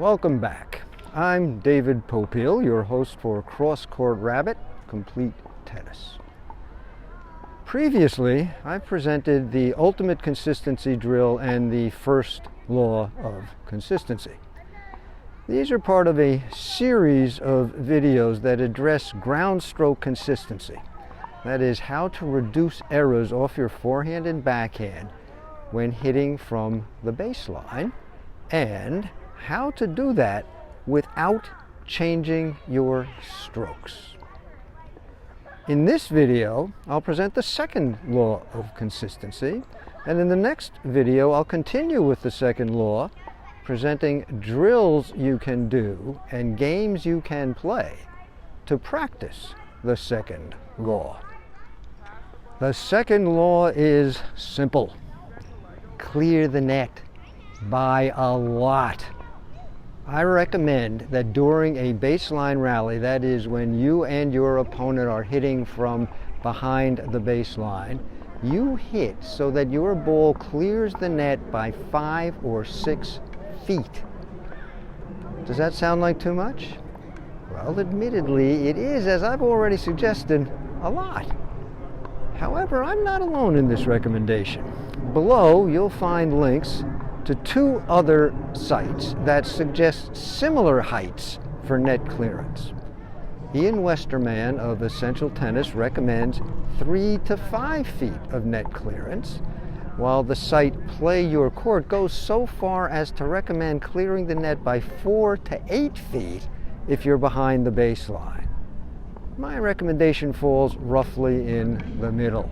Welcome back. I'm David Popeil, your host for Cross Court Rabbit Complete Tennis. Previously, I presented the ultimate consistency drill and the first law of consistency. These are part of a series of videos that address ground stroke consistency. That is, how to reduce errors off your forehand and backhand when hitting from the baseline, and how to do that without changing your strokes. In this video, I'll present the second law of consistency, and in the next video, I'll continue with the second law, presenting drills you can do and games you can play to practice the second law. The second law is simple. Clear the net by a lot. I recommend that during a baseline rally, that is when you and your opponent are hitting from behind the baseline, you hit so that your ball clears the net by 5 or 6 feet. Does that sound like too much? Well, admittedly, it is, as I've already suggested, a lot. However, I'm not alone in this recommendation. Below, you'll find links to 2 other sites that suggest similar heights for net clearance. Ian Westerman of Essential Tennis recommends 3 to 5 feet of net clearance, while the site Play Your Court goes so far as to recommend clearing the net by 4 to 8 feet if you're behind the baseline. My recommendation falls roughly in the middle.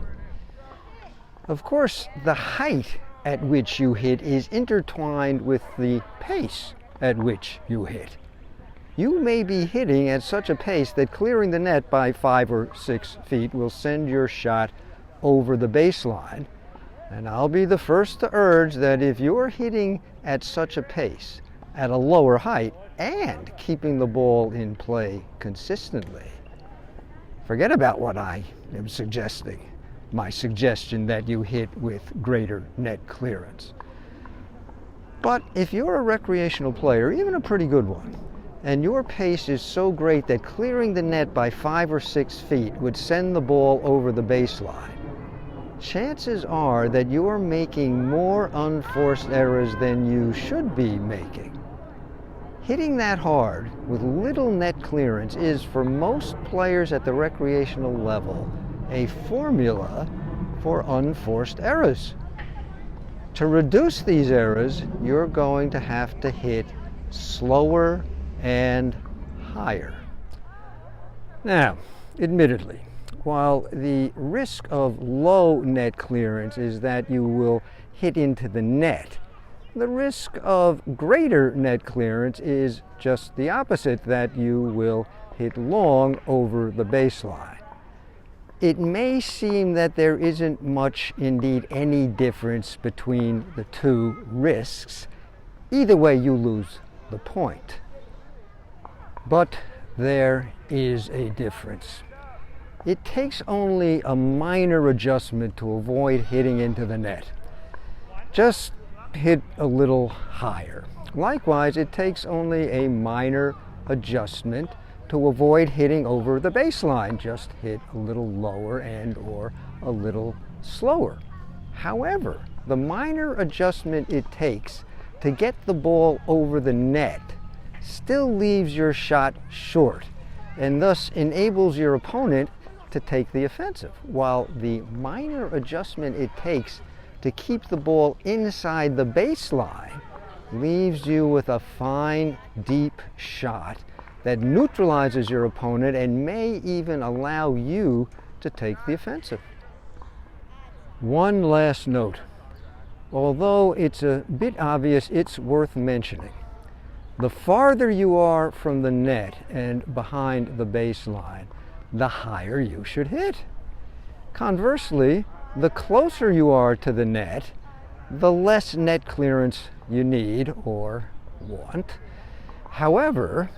Of course, the height at which you hit is intertwined with the pace at which you hit. You may be hitting at such a pace that clearing the net by 5 or 6 feet will send your shot over the baseline. And I'll be the first to urge that if you're hitting at such a pace, at a lower height, and keeping the ball in play consistently, forget about what I am suggesting. My suggestion that you hit with greater net clearance. But if you're a recreational player, even a pretty good one, and your pace is so great that clearing the net by 5 or 6 feet would send the ball over the baseline, chances are that you're making more unforced errors than you should be making. Hitting that hard with little net clearance is, for most players at the recreational level, a formula for unforced errors. To reduce these errors, you're going to have to hit slower and higher. Now, admittedly, while the risk of low net clearance is that you will hit into the net, the risk of greater net clearance is just the opposite, that you will hit long over the baseline. It may seem that there isn't much, indeed any difference between the two risks. Either way, you lose the point. But there is a difference. It takes only a minor adjustment to avoid hitting into the net. Just hit a little higher. Likewise, it takes only a minor adjustment to avoid hitting over the baseline. Just hit a little lower and or a little slower. However, the minor adjustment it takes to get the ball over the net still leaves your shot short and thus enables your opponent to take the offensive, while the minor adjustment it takes to keep the ball inside the baseline leaves you with a fine, deep shot that neutralizes your opponent and may even allow you to take the offensive. One last note. Although it's a bit obvious, it's worth mentioning. The farther you are from the net and behind the baseline, the higher you should hit. Conversely, the closer you are to the net, the less net clearance you need or want. However,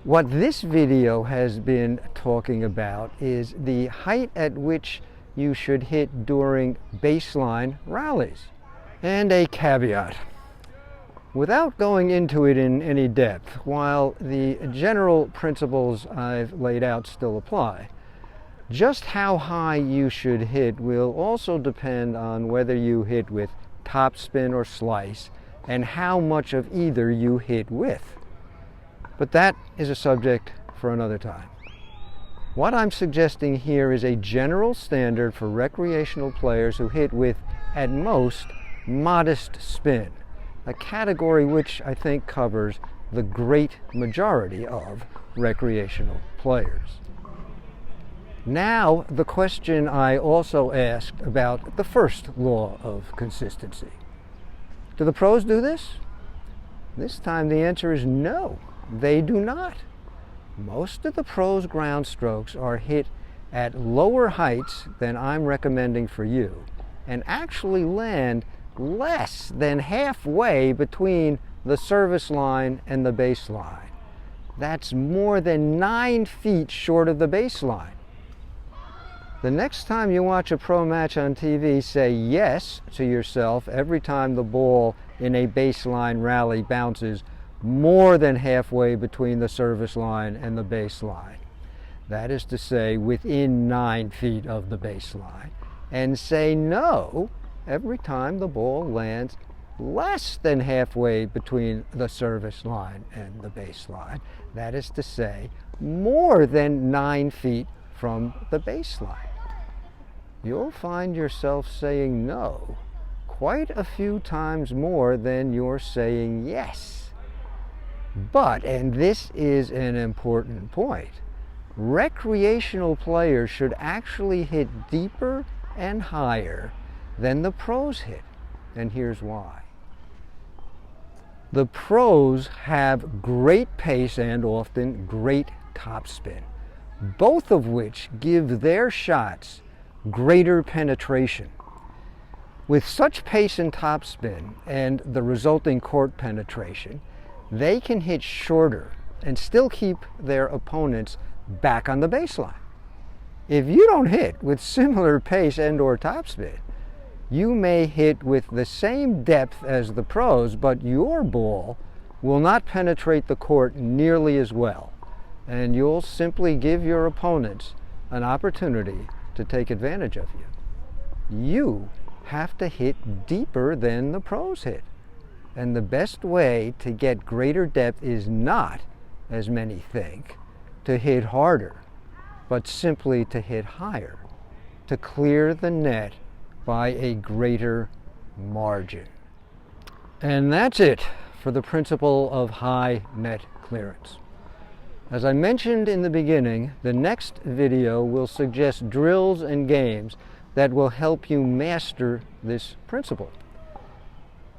what this video has been talking about is the height at which you should hit during baseline rallies. And a caveat. Without going into it in any depth, while the general principles I've laid out still apply, just how high you should hit will also depend on whether you hit with topspin or slice and how much of either you hit with. But that is a subject for another time. What I'm suggesting here is a general standard for recreational players who hit with, at most, modest spin, a category which I think covers the great majority of recreational players. Now, the question I also asked about the first law of consistency. Do the pros do this? This time the answer is no, they do not. Most of the pros' ground strokes are hit at lower heights than I'm recommending for you, and actually land less than halfway between the service line and the baseline. That's more than 9 feet short of the baseline. The next time you watch a pro match on TV, say yes to yourself every time the ball in a baseline rally bounces more than halfway between the service line and the baseline. That is to say, within 9 feet of the baseline. And say no every time the ball lands less than halfway between the service line and the baseline. That is to say, more than 9 feet from the baseline. You'll find yourself saying no quite a few times more than you're saying yes. But, and this is an important point, recreational players should actually hit deeper and higher than the pros hit. And here's why. The pros have great pace and often great topspin, both of which give their shots greater penetration. With such pace and topspin and the resulting court penetration, they can hit shorter and still keep their opponents back on the baseline. If you don't hit with similar pace and or topspin, you may hit with the same depth as the pros, but your ball will not penetrate the court nearly as well, and you'll simply give your opponents an opportunity to take advantage of you. You have to hit deeper than the pros hit. And the best way to get greater depth is not, as many think, to hit harder, but simply to hit higher, to clear the net by a greater margin. And that's it for the principle of high net clearance. As I mentioned in the beginning, the next video will suggest drills and games that will help you master this principle.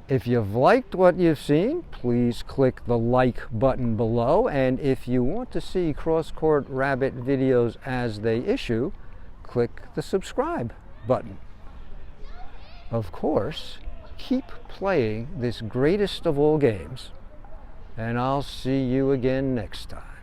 If you've liked what you've seen, please click the like button below, and if you want to see cross-court rabbit videos as they issue, click the subscribe button. Of course, keep playing this greatest of all games, and I'll see you again next time.